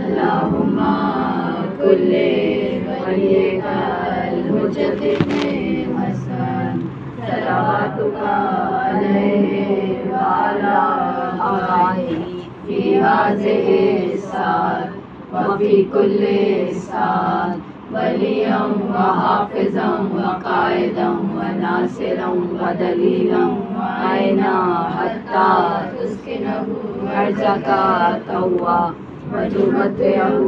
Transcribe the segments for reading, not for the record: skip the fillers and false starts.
اللهم كل وليك المجدد حسن صلواتك عليه وعلى آله في هذه الساعة وفي كل ساعة وليا وحافظا وقائدا وناصرا ودليلا وعينا حتى تسكنه أرضك طوعا وتمتعه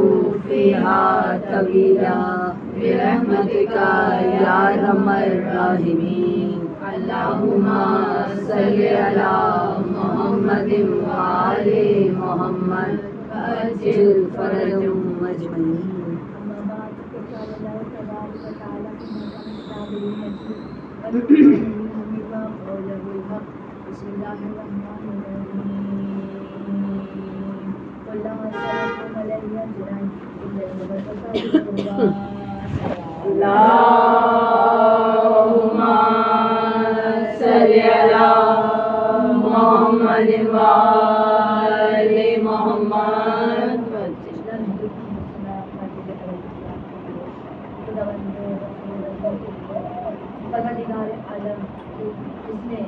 فيها طويلا برحمتك يا أرحم الراحمين. اللهم صل على محمد وآل محمد وأجل فرجهم أجمعين. بسم الله الرحمن الرحيم. اللهم صل على محمد وآل محمد. پروردگار عالم جس نے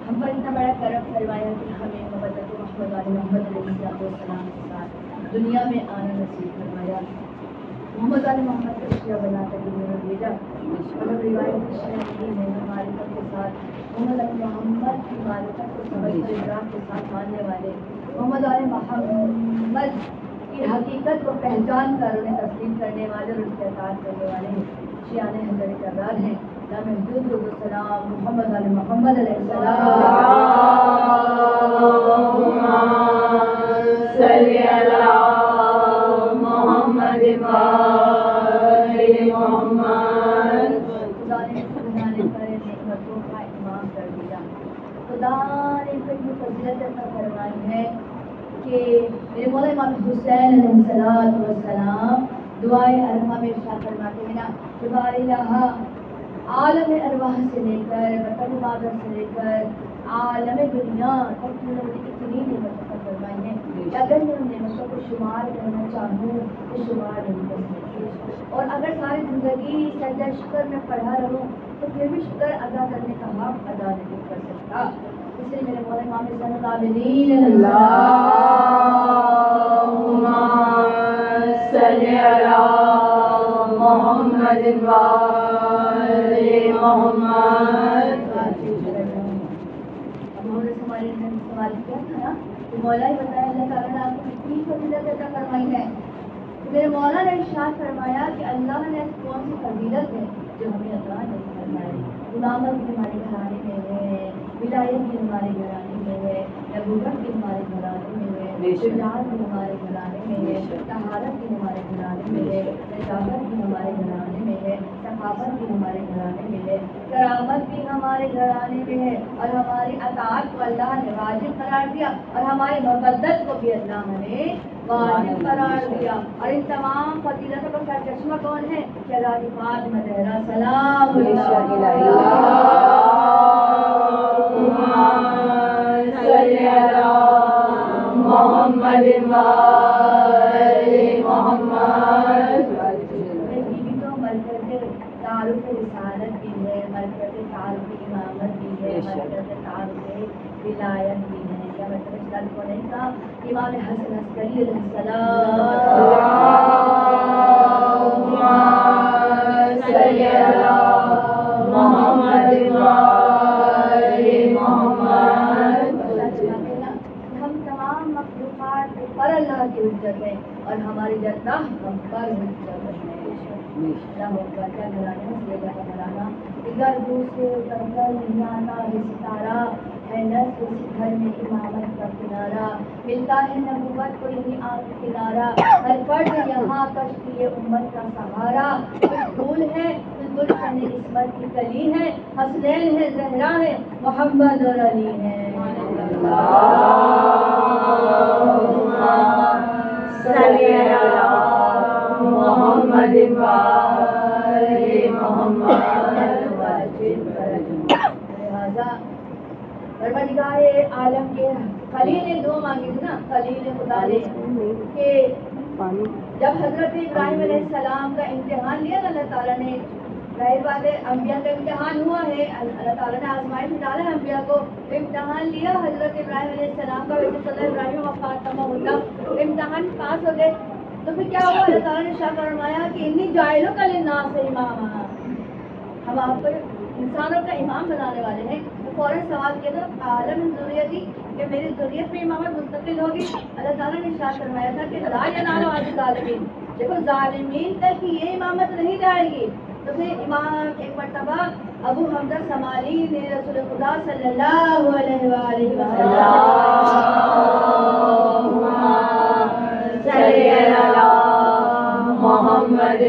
ہم پر اتنا بڑا کرم فرمایا کہ ہمیں محبت محمد علیہ محمد علیہ السلام کے ساتھ دنیا میں آنا نصیب فرمایا. محمد علیہ محمد کا شیعہ بنا کر دنیا میں بھیجا. اور روایت شہری میں معرفت کے ساتھ محمد علیہ محمد کی معرفت کو سمجھ کر ادراک کے ساتھ ماننے والے محمد علیہ محمد کی حقیقت کو پہچان کر انہیں تسلیم کرنے والے اور ان کے اطاعت کرنے والے شیعہ حضرت کرار ہیں. لامحدود السلام محمد علیہ محمد علیہ السلام. اللهم صل على محمد وآل محمد. خدا نے نعمتوں کا اتمام کر دیا. خدا نے پھر یہ فضیلت عطا فرمائی ہے کہ میرے مولا امام حسین علیہ السلام دعائے ارحم میں ارشاد فرماتے ہیں نا کہ بار الہ عالم ارواح سے لے کر وطن مادر سے لے کر عالم دنیا تک انہوں نے اتنی نعمتیں فرمائی ہیں کہ اگر میں ان نعمتوں کو شمار کرنا چاہوں تو شمار نہیں کر سکتی. اور اگر ساری زندگی سجدہ شکر میں پڑھا رہوں تو پھر بھی شکر ادا کرنے کا حق ادا نہیں کر سکتا. اس لیے میرے مولا امام حسین العابدین اللہم صل علی محمد وآل محمد. ہمارے سوال کیا تھا نا کہ مولا ہی بتایا اللہ تعالیٰ نے آپ کو کتنی فضیلت عطا فرمائی ہے. میرے مولا نے ارشاد فرمایا کہ اللہ نے ایسی کون سی فضیلت ہے جو ہمیں عطا نہیں فرمائی. امامت بھی ہمارے گھرانے میں ہے, ولایت بھی ہمارے گھرانے میں ہے, نبوت بھی ہمارے گھرانے میں ہے, شجاعت بھی ہمارے گھرانے میں ہے, طہارت بھی ہمارے گھرانے میں ہے, نجابت بھی ہمارے گھرانے میں ہے, ثقافت بھی ہمارے گھرانے میں ہے, کرامت بھی ہمارے گھرانے میں ہے, اور ہماری اطاعت کو اللہ نے واجب قرار دیا, اور ہماری مقدس کو بھی اللہ نے واجب قرار دیا. اور ان تمام فضیلتوں کا سرچشمہ کون ہے؟ شہزادی فاطمہ زہرا سلام اللہ علیہا. محمد وآل محمد. بیوی تو مرکز تعارف رسالت بھی ہے, مرکز تعارف امامت بھی ہے, مرکز تعارف ولایت بھی ہے. یا مرکز تعارف کو نہیں کہا امام حسن عسکری علیہ السلام. اللہم صل علی محمد وآل محمد. ہم تمام مخلوقات پر اللہ کی حجت ہے اور ہماری جنت ہم پر حجت ہے. اللہ اکبر. کیا گھرانے میں یہ جگہ گھرانا ادھر دور سے اتر کر نہیں آتا ہے ستارہ, ہے نسل اس گھر میں امامت کا کنارہ, ملتا ہے نبوت کو یہی آنکھ کنارہ, ہر فرد یہاں کشتی امت کا سہارا. پھول ہے گلشن عصمت کی کلی ہے, حسنین ہے زہرا ہے, محمد اور علی ہے. اللہم صل علی محمد وآل محمد. لہذا پروردگار عالم کے خلیل نے دو مانگی تھی نا خلیل خدا نے کہ جب حضرت ابراہیم علیہ السلام کا امتحان لیا نا اللہ تعالیٰ نے، ظاہر بات ہے انبیاء کا امتحان ہوا ہے، اللہ تعالیٰ نے آزمائش میں ڈالا انبیاء کو، امتحان لیا حضرت ابراہیم علیہ السلام کا، ویسے صلی ابراہیم وفات کا ہوتا، امتحان پاس ہو گئے، تو پھر کیا ہوا؟ اللہ تعالیٰ نے ارشاد فرمایا کہ انی جاعلوں کا للناس اماما، ہم آپ کو انسانوں کا امام بنانے والے ہیں۔ تو فوراً سوال کیا تھا عالم ذریتی کہ میری ذریت میں امامت منتقل ہوگی؟ اللہ تعالیٰ نے ارشاد فرمایا تھا کہ لا ینال عہد الظالمین، دیکھو ظالمین تک یہ امامت نہیں جائے گی۔ تو پھر امام ایک مرتبہ ابو حمزہ سمالی نے رسول خدا صلی اللہ علیہ وآلہ وسلم محمد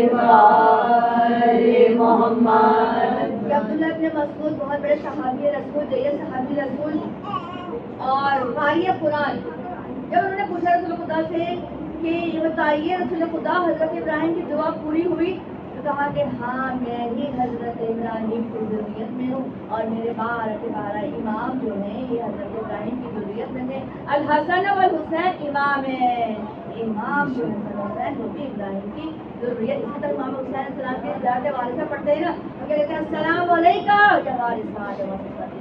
عبداللہ ابن مسعود بہت بڑے صحابی رسول، جید صحابی رسول اور قاری قرآن، جب انہوں نے پوچھا رسول خدا سے کہ یہ بتائیے رسول خدا حضرت ابراہیم کی دعا پوری ہوئی؟ تو کہا کہ ہاں میں ہی حضرت ابراہیم کی ذریت میں ہوں اور میرے 12 امام جو ہیں یہ حضرت ابراہیم کی ذریت میں ہیں۔ الحسن والحسین امام ہیں، امام جو حسین وہ بھی ابراہیم کی ضروریت۔ اسی طرح امام حسین علیہ السلام کے زیادہ وارثہ پڑھتے ہیں نا، وہ کہتے ہیں السلام علیکہ یا وارث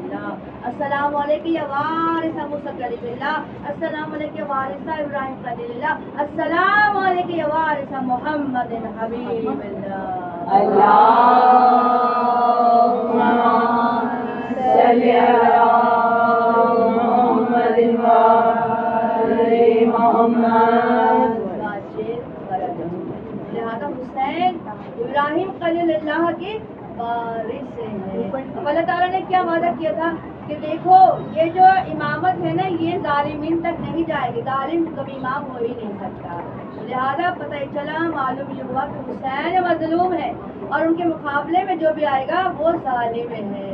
اللہ، السلام علیکم یا وارث موسیٰ کلیم اللہ، السلام علیکم یا وارث ابراہیم خلیل اللہ، السلام علیکم یا وارث محمد حبیب اللہ۔ اللہم صلی علی محمد وآل محمد۔ لہذا حسین ابراہیم خلیل اللہ کے وارث ہیں۔ اللہ تعالیٰ نے کیا وعدہ کیا تھا کہ دیکھو یہ جو امامت ہے نا یہ ظالمین تک نہیں جائے گی، ظالم کبھی امام ہو ہی نہیں سکتا۔ لہذا پتہ چلا، معلوم یہ ہوا کہ حسین مظلوم ہے اور ان کے مقابلے میں جو بھی آئے گا وہ ظالم ہے۔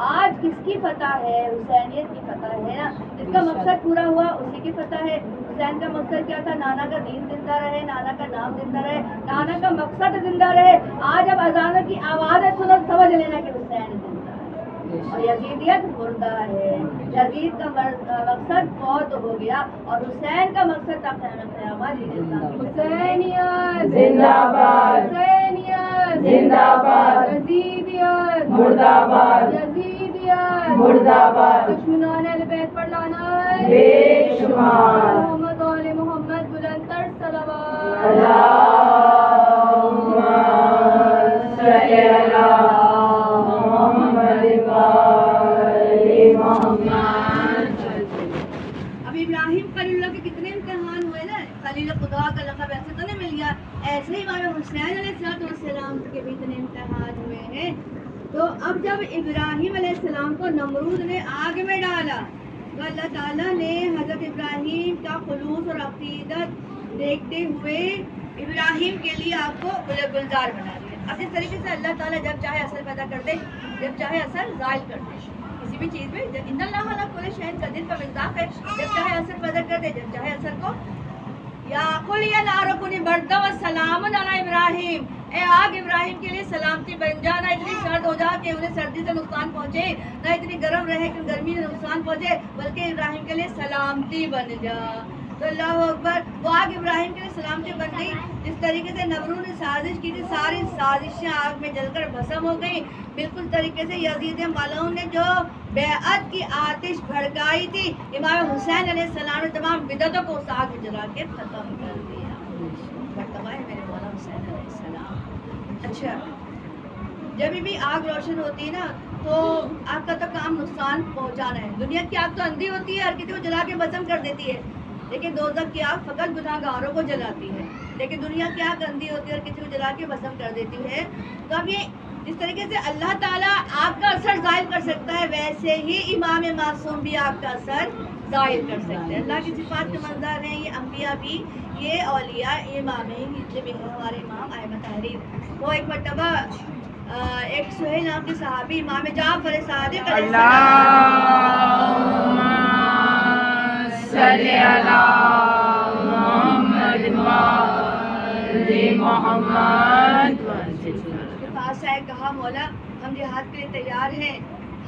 آج کس کی فتح ہے؟ حسینیت کی فتح ہے نا، جس کا مقصد پورا ہوا اسی کی فتح ہے۔ حسین کا مقصد کیا تھا؟ نانا کا دین زندہ رہے، نانا کا نام زندہ رہے، نانا کا مقصد زندہ رہے۔ آج اب اذانوں کی آوازیں سنو سمجھ لینا کہ حسین زندہ ہے اور یزیدیت مردہ ہے۔ یزید کا مقصد فوت ہو گیا اور حسین کا مقصد تھا قیامت۔ حسینیت زندہ باد، حسینیت زندہ باد، یزیدیت مردہ باد، یزیدیت مردہ باد، دشمنان اہل بیت پر لعنت بے شمار، محمد آل محمد بلند تر صلوات، اللہم صلی علی محمد وآل محمد۔ اب ابراہیم خلیل اللہ کے کتنے امتحان ہوئے نا، خلیل خدا کا لقب ایسے تو نہیں مل گیا، ایسے ہی امام حسین علیہ السلام کے بھی اتنے امتحان ہوئے ہیں۔ تو اب جب ابراہیم علیہ السلام کو نمرود نے آگ میں ڈالا تو اللہ تعالیٰ نے حضرت ابراہیم کا خلوص اور عقیدت دیکھتے ہوئے ابراہیم کے لیے آپ کو گلزار بنا دیا۔ اب اس طریقے سے اللہ تعالیٰ جب چاہے اثر پیدا کر دے، جب چاہے اثر زائل کر دے، کسی بھی چیز میں ان اللہ علی کل شیء قدیر کا مصداق ہے، جب چاہے اثر پیدا کر دے، جب چاہے اثر کو یا قل یا نار کونی بردا وسلام علی ابراہیم، اے آگ ابراہیم کے لیے سلامتی بن جا، نہ اتنی سرد ہو جا کہ انہیں سردی سے نقصان پہنچے، نہ اتنی گرم رہے کہ گرمی سے نقصان پہنچے، بلکہ ابراہیم کے لیے سلامتی بن جا۔ تو اللہ اکبر، وہ آگ ابراہیم کے لیے سلامتی بن گئی۔ جس طریقے سے نمرود نے سازش کی تھی، ساری سازشیں آگ میں جل کر بھسم ہو گئی۔ بالکل طریقے سے یزید والوں نے جو بیعت کی آتش بھڑکائی تھی، امام حسین علیہ السلام نے تمام بدعتوں کو اس آگ میں جلا کے ختم کر دیا۔ مرتبہ ہے میرے مولا حسین علیہ السلام۔ اچھا، جب بھی آگ روشن ہوتی ہے نا تو آگ کا تو کام نقصان پہنچانا ہے۔ دنیا کی آگ تو اندھی ہوتی ہے، ہر کسی کو جلا کے بھسم کر دیتی ہے، لیکن دوزخ کی آگ فقط گناہگاروں کو جلاتی ہے۔ لیکن دنیا کی آگ اندھی ہوتی ہے اور کسی کو جلا کے بھسم کر دیتی ہے۔ تو اب یہ جس طریقے سے اللہ تعالیٰ آگ کا اثر ظاہر کر سکتا ہے، ویسے ہی امام معصوم بھی آگ کا اثر ظاہر کر سکتے ہیں۔ اللہ کی صفات کے منظر ہیں یہ، انبیاء بھی، یہ اولیاء، یہ امام ہیں، جتنے بھی ہیں ہمارے امام ائمہ تحریر۔ وہ ایک مرتبہ ایک سہیل نام کے صحابی امام جعفر صادق علیہ السلام صلی علی محمد وآل محمد کے پاس آئے، کہا مولا ہم جہاد کے لیے تیار ہیں،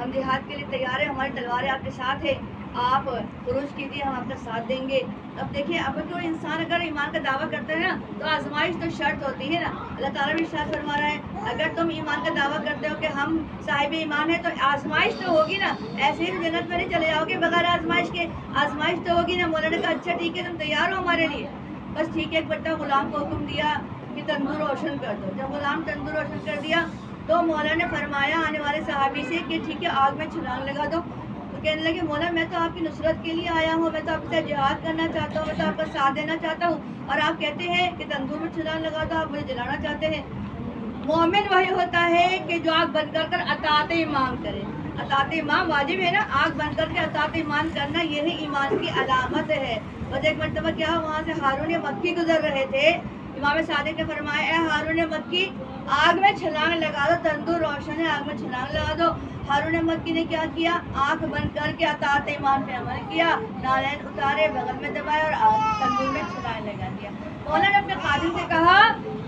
ہم جہاد کے لیے تیار ہیں، ہماری تلواریں آپ کے ساتھ ہیں، آپ خروج کیجیے، ہم آپ کا ساتھ دیں گے۔ اب دیکھیے، اب تو انسان اگر ایمان کا دعویٰ کرتا ہے نا تو آزمائش تو شرط ہوتی ہے نا۔ اللہ تعالیٰ بھی ارشاد فرما رہا ہے اگر تم ایمان کا دعویٰ کرتے ہو کہ ہم صاحب ایمان ہیں تو آزمائش تو ہوگی نا، ایسے ہی جنت میں نہیں چلے جاؤ گے بغیر آزمائش کے، آزمائش تو ہوگی نا۔ مولانا نے کہا اچھا ٹھیک ہے، تم تیار ہو ہمارے لیے؟ بس ٹھیک ہے۔ ایک بٹا غلام کو حکم دیا کہ تندور روشن کر دو۔ جب غلام تندور روشن کر دیا تو مولا نے فرمایا آنے والے صحابی سے کہ ٹھیک ہے، آگ میں چھلانگ لگا دو۔ تو کہنے لگے مولا میں تو آپ کی نصرت کے لیے آیا ہوں، میں تو آپ کے ساتھ جہاد کرنا چاہتا ہوں، میں تو آپ کا ساتھ دینا چاہتا ہوں، اور آپ کہتے ہیں کہ تندور میں چھلانگ لگا دو، آپ مجھے جلانا چاہتے ہیں۔ مومن وہی ہوتا ہے کہ جو آگ بند کر اطاعت امام کرے۔ اطاعت امام واجب ہے نا، آگ بند کر کے اطاعت امام کرنا یہی ایمان کی علامت ہے۔ بس ایک مرتبہ کیا، وہاں سے ہارون مکی گزر رہے تھے، امام صادق نے فرمایا اے ہارون مکی آگ میں چھلانگ لگا دو، تندور روشن ہے، آگ میں چھلانگ لگا دو۔ ہارون مکی نے کیا کیا، آنکھ بند کر کے اطاعت ایمان پہ عمل کیا، نالین اتارے، بغل میں دبایا اور تندور میں چھلانگ لگا دیا۔ مولا نے اپنے خادم سے کہا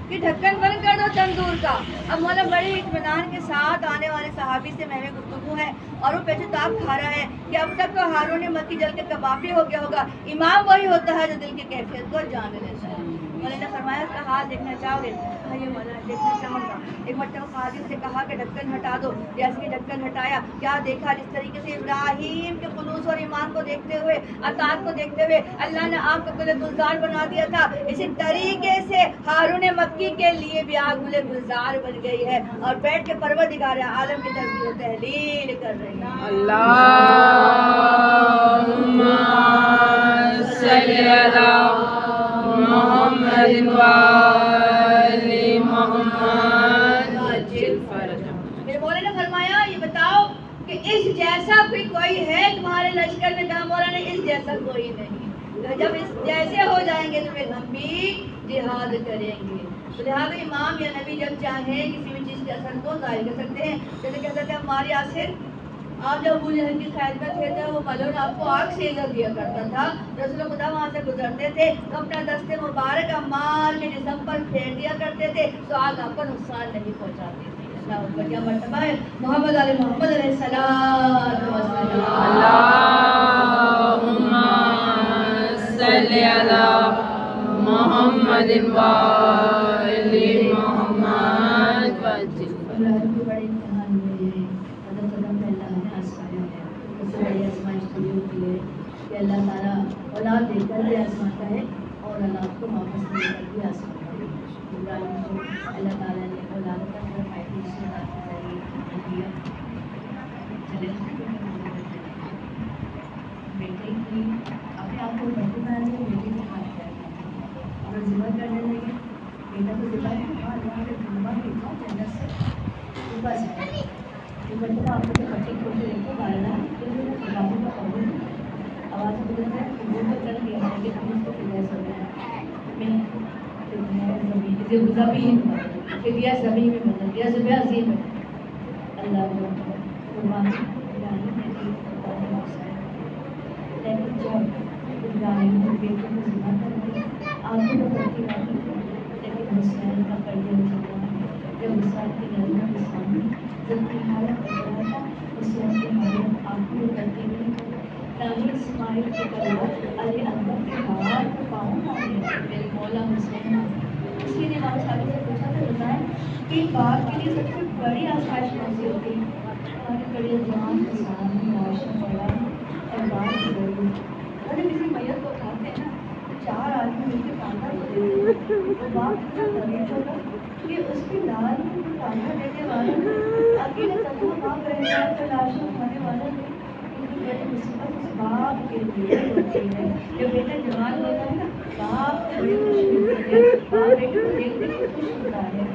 کہ ڈھکن بند کر دو تندور کا۔ اب مولا بڑے اطمینان کے ساتھ آنے والے صحابی سے میں گفتگو ہے اور وہ پیچھے تاپ کھا رہا ہے کہ اب تک تو ہارون مکی جل کے کبابی ہو گیا ہوگا، امام وہی ہوتا ہے جو دل کی کیفیت کو جان لیتا ہے۔ مولا نے فرمایا اس کا حال دیکھنا چاہو گے؟ یہ مولا دیکھنا چاہوں گا۔ ایک مرتبہ خادم سے کہا کہ ڈھکن ہٹا دو، جیسے کہ ڈھکن ہٹایا، کیا دیکھا، جس طریقے سے ابراہیم کے خلوص اور ایمان کو دیکھتے ہوئے، اطاعت کو دیکھتے ہوئے اللہ نے آپ کو گلے گلزار بنا دیا تھا، اسی طریقے سے ہارون مکی کے لیے بھی آگ گلے گلزار بن گئی ہے اور بیٹھ کے پروردگار عالم کی تسبیح و تحلیل کر رہی ہے۔ اللہم صلی علی محمد وآل محمد عجل فرجہ۔ میرے مولا نے فرمایا یہ بتاؤ کہ اس جیسا بھی کوئی ہے تمہارے لشکر میں؟ کہا مولا نے اس جیسا کوئی نہیں، جب اس جیسے ہو جائیں گے تو پھر ہم بھی جہاد کریں گے۔ تو لہٰذا امام یا نبی جب چاہیں کسی بھی چیز کے اثر کو ظاہر کر سکتے ہیں، جیسے کہہ سکتے ہیں ہمارے یاسر آپ جب ابو جہل کی قید میں تھے تو وہ ملعون آپ کو آگ سے عزت دیا کرتا تھا، رسول خدا وہاں سے گزرتے تھے تو اپنا دست مبارک عمار کے جسم پر پھیر دیا کرتے تھے تو آگ آپ کو نقصان نہیں پہنچاتی تھی۔ اللہ اکبر، کیا مرتبہ ہے محمد علیہ محمد علیہ السلام۔ اللہم صلی علی محمد وآل محمد وعجل فرجہ۔ بڑے امتحان میں قدم قدم پہ اللہ نے آزمایا ہے، اس سے بڑی آزمائش پوری ہوتی ہے کہ اللہ تعالیٰ اولاد دے کر بھی آزماتا ہے اور اولاد کو واپس دے کر بھی آزماتا ہے۔ ابراہیم کو اللہ تعالیٰ نے اولاد کا فرمائی سے دیا، چلے بیٹے کی اپنے آپ کو بیٹے بنا لیا، بیٹے کی ہاتھ کیا اور ذمہ کرنے لگے، بیٹا کو ذمہ دیکھا جنت سے اوپر سے مرتبہ آپ کو پٹی کھول کے دیکھو بارنا بابو کا قبول آواز بدل ہے، وہ تو کر دیا ہے کہ ہم اس کو فدیہ زمین فدیہ زمین میں بدل دیا، ذبح عظیم ہے۔ اللہ قربانی لیکن جب ابراہیم کے بیٹے کو ذبح کر دیا آنکھوں کو پڑتی بات لیکن حسین کا کر دیا ذبح، جب حسین کی نظروں کے سامنے جب کی حالت کر رہا تھا، حسین کی حالت آنکھوں میں کرتی نہیں، نامی اسماعیل کے کروا علی اکبر کے ہاتھ کو پاؤں مانگے میرے مولا حسین۔ اس لیے امام صاحب سے پوچھا تھا بتائیں کہ باپ کے لیے سب سے بڑی آسائش کون سی ہوتی ہے؟ ہمارے بڑے جوان کے سامنے لاشیں پڑا اور بات ضرور اگر کسی میت کو اٹھاتے ہیں نا تو 4 آدمی مل کے کانٹا کو دیتے ہیں، تو باپ اتنا غریب ہوگا کہ اس کی لال میں کوئی کانٹا دینے والا اکیلے تنہا باپ رہ جائے تو لاشیں اٹھانے والا نہیں، کیونکہ بڑی مصیبت اس باپ کے لیے ہوتی ہے۔ جب بیٹا جوان ہوتا ہے نا باپ کو بڑی خوشی ہوتی ہے، باپ بیٹے کو دیکھ کے خوش ہوتا ہے۔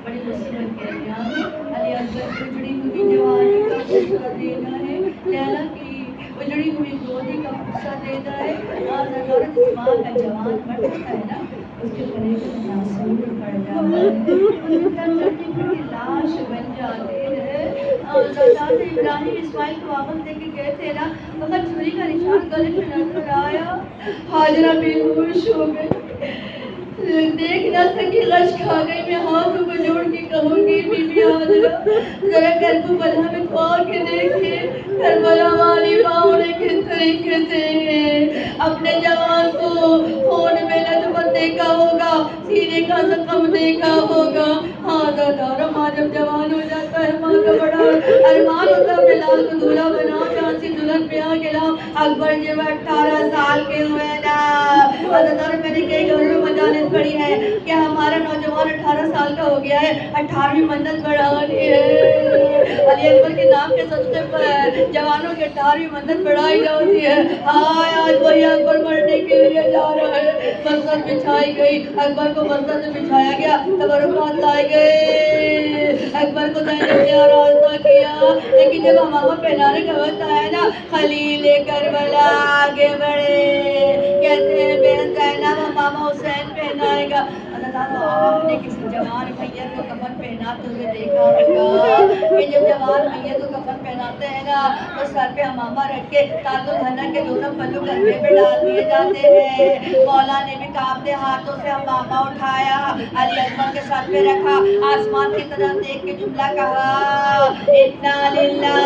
بڑی مصیبت کے ایام علی اکبر کی اجڑی ہوئی جوانی کا فیصلہ دینا ہے، لیلا کی اجڑی ہوئی گودی کا فیصلہ دینا ہے۔ آج عورت ماں کا جوان مر جاتا ہے نا اس کے کلیجے میں ناسور پڑ جاتا ہے، اس کا چلتی پھرتی لاش بن جاتے ہیں۔ حضرت ابراہیم اسماعیل کو واپس دے کے گئے تھے نا فقط چھری کا نشان گلے میں نظر آیا، حاجرہ بے ہوش ہو گئی، دیکھ نہ سکی، غش کھا گئی. میں ہاتھوں کو جوڑ کے کہوں گی بی بی حاضرہ ذرا کربلا میں کھول کے دیکھیے کربلا والی ماں نے کس طریقے سے اپنے جوان کو خون میں لطفت دیکھا ہوگا، سینے کا زخم دیکھا ہوگا. ہاں دادا ماں جب جوان ہو جاتا ہے ماں کا بڑا ارمان ہوتا ہے لال کو دولہا بناؤ، چاند سی دلہن پہ آ کے لاؤ. اکبر جب 18 سال کے ہوئے نا حضرت میں نے کئی گھروں میں مجالس پڑھی ہے کہ ہمارا نوجوان 18 سال کا ہو گیا ہے، 18ویں منت بڑھانی ہے. علی اکبر کے نام کے صدقے پر جوانوں کی 18ویں منت بڑھائی جاتی ہے. ہائے آج وہی اکبر مرنے کے لیے جا رہا ہے. مسند بچھائی گئی، اکبر کو مسند میں بچھایا گیا، تبرکات لائے گئے. اکبر کو زینب نے آراستہ کیا، لیکن جب امامہ پہنانے کا وقت آیا نا خلیل کربلا آگے بڑھے، کہتے ہیں بہن زینب امامہ حسین پہنائے گا. آپ نے کسی جوان میت کو کفن پہناتے ہوئے دیکھا ہوگا کہ جب جوان میت کو کفن پہناتے ہیں نا تو سر پہ امامہ رکھ کے تاج الحنہ کے دونوں پلو گردے پہ ڈال دیے جاتے ہیں. مولا نے بھی کانپتے ہاتھوں سے امامہ اٹھایا، علی اکبر کے سر پہ رکھا، آسمان کی طرف دیکھ کے جملہ کہا انا للہ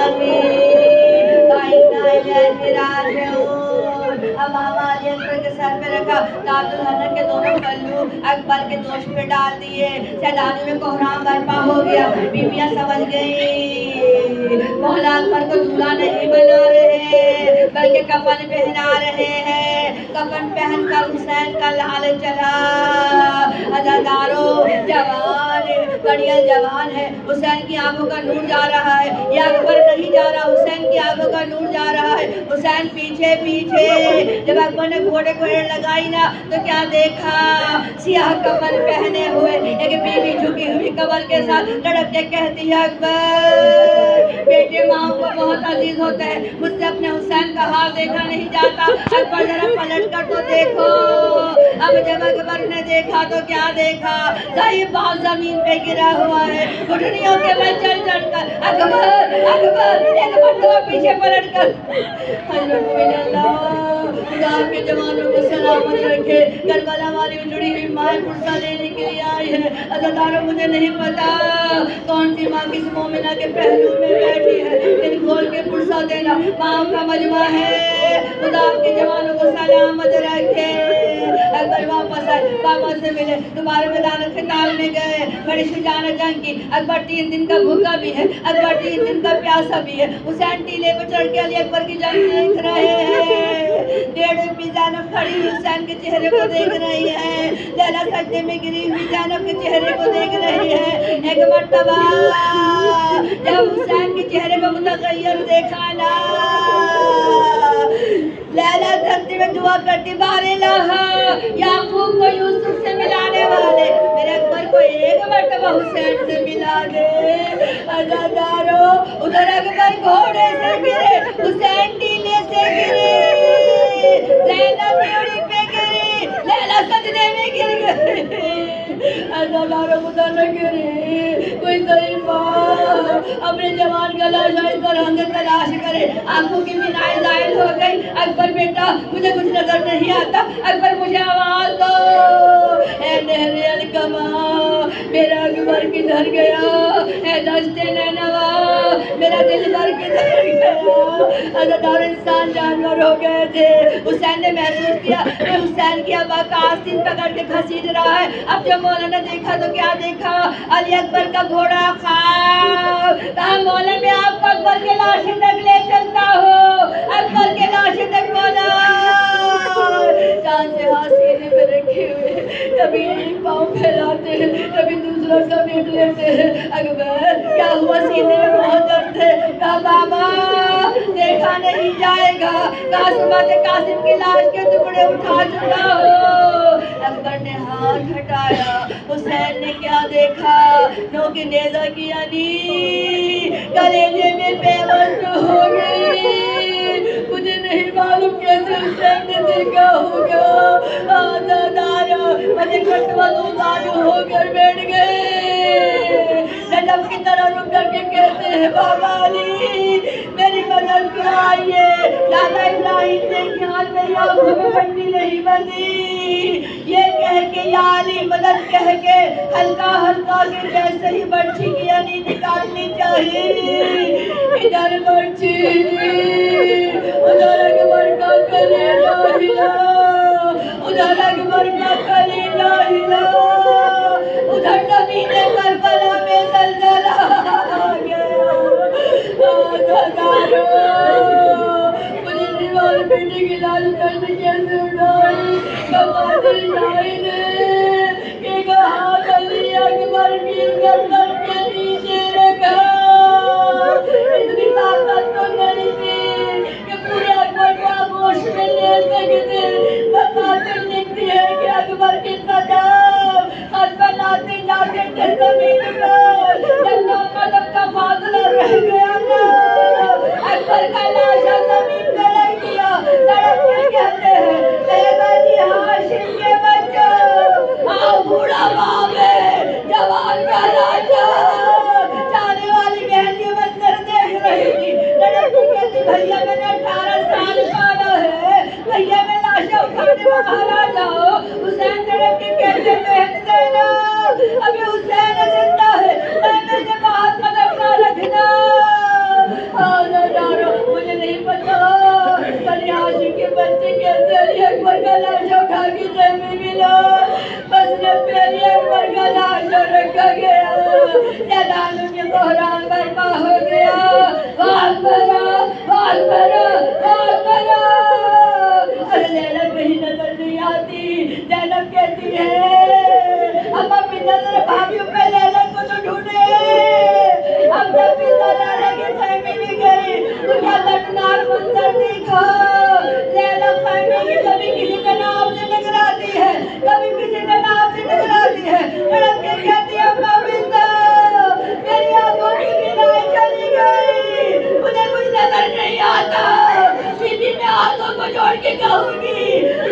و انا الیہ راجعون. امامہ علی اکبر کے سر پہ رکھا، تاج الحنہ کے دونوں پلو اکبر کے دوش پہ ڈال دیے. سیدانی میں کوہرام برپا ہو گیا. بیویاں سمجھ گئی مولا اکبر کو دولہا نہیں بنا رہے بلکہ کفن پہنا رہے ہیں. کفن پہن کر حسین کا لال چلا. عزادارو جوان کڑیل جوان ہے، حسین کی آنکھوں کا نور جا رہا ہے. یہ اکبر نہیں جا رہا، حسین کی آنکھوں کا نور جا رہا ہے. حسین پیچھے پیچھے. جب اکبر نے گھوڑے کو ایڑ لگائی نا تو کیا دیکھا؟ سیاہ کفن پہنے ہوئے ایک بیوی جھکی ہوئی قبر کے ساتھ لڑک کے کہتی ہے اکبر بیٹے ماں کو بہت عزیز ہوتے ہیں، مجھ سے اپنے حسین کا حال دیکھا نہیں جاتا. اکبر ذرا پلٹ کر تو دیکھو. اب جب اکبر نے دیکھا تو کیا دیکھا؟ ضعیف باپ زمین پہ گرا ہوا ہے، گھٹنیوں کے بل چل چل کر اکبر اکبر ایک مرتبہ پیچھے پلٹ کر حضرت اللہ خدا کے جوانوں کو سلامت رکھے. کربلا والی اجڑی ہوئی ماں پرسہ لینے کے لیے آئی ہے. عزادارو مجھے نہیں پتا کون سی ماں کس مومنہ کے پہلو میں بیٹھی ہے، دل کھول کے پرسہ دینا ماں کا مجمع ہے. خدا کے جوانوں کو سلامت رکھے. اکبر واپس آئے، بابا سے ملے، دوبارہ میدان قتال میں گئے، بڑی شجاعت جنگ کی. اکبر 3 دن کا بھوکا بھی ہے، اکبر 3 دن کا پیاسا بھی ہے. حسین ٹیلے پہ چڑھ کے علی اکبر کی جنگ دیکھ رہے ہیں. 1.5 پی زینب کھڑی ہوئی حسین کے چہرے کو دیکھ رہی ہے. لیلا سجدے میں گری ہوئی زینب کے چہرے کو دیکھ رہی ہے. ایک مرتبہ جب حسین کے چہرے کو متغیر دیکھا نا لیلا سجدے میں دعا کرتی بار الہ یعقوب کو یوسف سے ملانے والے میرے اکبر کو ایک مرتبہ حسین سے ملا دے. عزادارو ادھر اکبر گھوڑے سے گرے، حسین ٹیلے سے گرے، زینب بیڑی پہ گری، لیلا سجدے میں گر گئی. عزادارو خدا نہ گرے کوئی ضعیف ماں اپنے جوان کا لاشا اس طرح سے تلاش کرے. آنکھوں کی بینائی زائل ہو گئی. اکبر بیٹا مجھے کچھ نظر نہیں آتا، اکبر مجھے آواز دو. اے نہر الکما میرا اکبر کدھر گیا؟ اے دشت نینوا میرا دلبر کدھر گیا؟ عزادار انسان جانور ہو گئے تھے. حسین نے محسوس کیا کہ حسین کی ابا کا آستین پکڑ کے گھسیٹ رہا ہے. اب جب مولا نے دیکھا تو کیا دیکھا؟ علی اکبر کا گھوڑا خواب. کہا مولا میں آپ کو اکبر کے لاشیں تک لے چلتا ہوں، اکبر کے لاشیں تک. مولا چاند سے ہاتھ سینے پہ رکھے ہوئے کبھی ایک پاؤں پھیلاتے ہیں کبھی دوسرا سمیٹ لیتے ہیں. اکبر کیا ہوا؟ سینے میں بہت درد ہے. کہا بابا دیکھا نہیں جائے گا، کہا صبح سے قاسم کی لاش کے ٹکڑے اٹھا چکا ہو. اکبر نے ہاتھ ہٹایا. حسین نے کیا دیکھا؟ نو کی نیزہ کی یعنی کلیجے میں پیوست ہو گئی. مجھے نہیں معلوم کیسے حسین نے دیکھا ہوگا. عزادارو مجھے کٹوا دوزانو ہو کر بیٹھ گئے. نجف کی طرح رک کر کے کہتے ہیں بابا علی میری مدد کیا آئیے. دادا ابراہیم نے کیا میری آنکھوں میں پٹی نہیں بندھی. یہ کہہ کے یا علی مدد کہہ کے ہلکا ہلکا کے جیسے ہی برچھی کی یعنی نکالنی چاہیے. ادھر برچھی ادھر اکبر کا کلیجہ ہلا, ادھر اکبر کا کلیجہ ہلا, ادھر نبی نے کربلا میں زلزلہ آ گیا. مجھے دیوار بیٹے کی لال کرنے کیسے اٹھائی. بہادر شاہد کہ کہا علی اکبر کی گردن کے نیچے رکھا. اتنی طاقت تو نہیں تھی کہ پورے اکبر کو آغوش میں لے سکتے. بقاتل لکھتی ہے کہ اکبر کی قدم خط بناتے جاتے تھے زمین پر. جب 9 قدم کا فاصلہ رہ گیا نا, اکبر کا لاشا زمین پہ رکھ دیا. تڑپ کے کہتے ہیں اے بنی ہاشم کے بچوں, آؤ بوڑھا باپ ہے جوان کا لاشا. چاہنے والی بہن یہ منظر دیکھ رہی تھی. تڑپ کے کہتی بھیا میں نے 18 سال پالا ہے, بھیا میں لاشا اٹھانے باہر آ جاؤ. حسین تڑپ کے کہتے بہن زینب ابھی حسین زندہ ہے, میں سے باہر قدم نہ رکھنا. مجھے نہیں پتا بنی ہاشم کے بچے کیسے علی اکبر کا لاشا اٹھا کے جیب میں ملا. بس جب پہ علی اکبر کا لاشا رکھا گیا جلالوں کے بحران برپا ہو گیا. بھاگ بھرا بھاگ بھرا بھاگ بھرا. ارے زینب کہیں نظر نہیں آتی. زینب کہتی ہے اب اپنی نظر بھابھیوں پہ لیلا کو تو ڈھونڈے. اب جب پتا لیلا کی خیمے میں گئی تو کیا دردناک منظر دیکھا. لیلا خیمے کی کبھی کسی کا نام سے ٹکراتی ہے, کبھی کسی کا نام سے ٹکراتی ہے. تڑپ کے کہتی ہے اما بنتا میری آنکھوں کی بینائی چلی گئی, مجھے کچھ نظر نہیں آتا. بیوی میں ہاتھوں کو جوڑ کے کہوں گی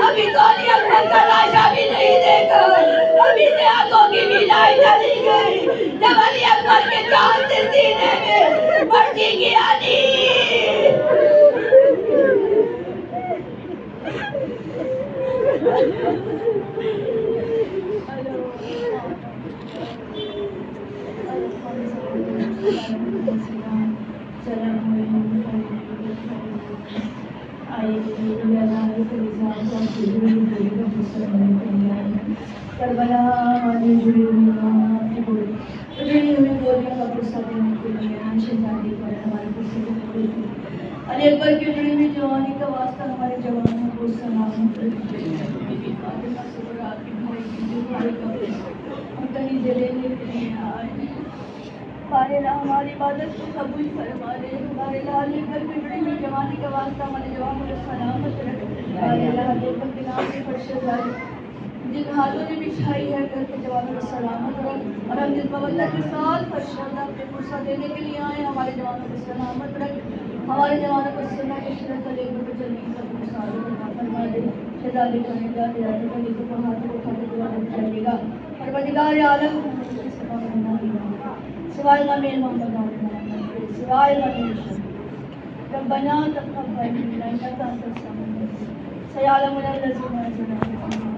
ابھی تو علی اکبر کا لاشا بھی نہیں دیکھا. ابھی سے آنکھوں کی بینائی چلی گئی جب علی اکبر کے چاند سے سینے میں برچھی کی علی. کربلا میں جڑی ہوئی گولیاں کا غصہ دینے کے لیے شہزادی پر ہمارے غصے کو کھڑی تھی. علی اکبر کی جڑی ہوئی جوانی کا واسطہ ہمارے جوانوں کو سلامت رکھے. ہم کہیں سے لینے کے لیے آئے. ہمارے لا ہماری عبادت کو قبول فرما لے. ہمارے لا علی اکبر کی جڑی ہوئی جوانی کا واسطہ ہمارے جوانوں کو سلامت رکھے. ہمارے لا علی اکبر کے نام سے فرشتگاری جن ہاتھوں نے بچھائی ہے گھر کے جوانوں کو سلامت رکھ. اور ہم جس مودت کے ساتھ فرشتہ پہ فرصہ دینے کے لیے آئے ہمارے جوانوں کو سلامت رکھ. ہمارے جوانوں کو سنا کے شرط لے کر چلنے کا مساعدہ فرما دے. شہزادی کرنے کا تیاری کرنے کو ہاتھ کو اٹھا کے جوانوں کو چلے گا. پروردگار عالم سوائے نہ میل محمد سوائے نہ میل ربنا تقبل منا انك انت السميع العليم سيعلم الذين يظلمون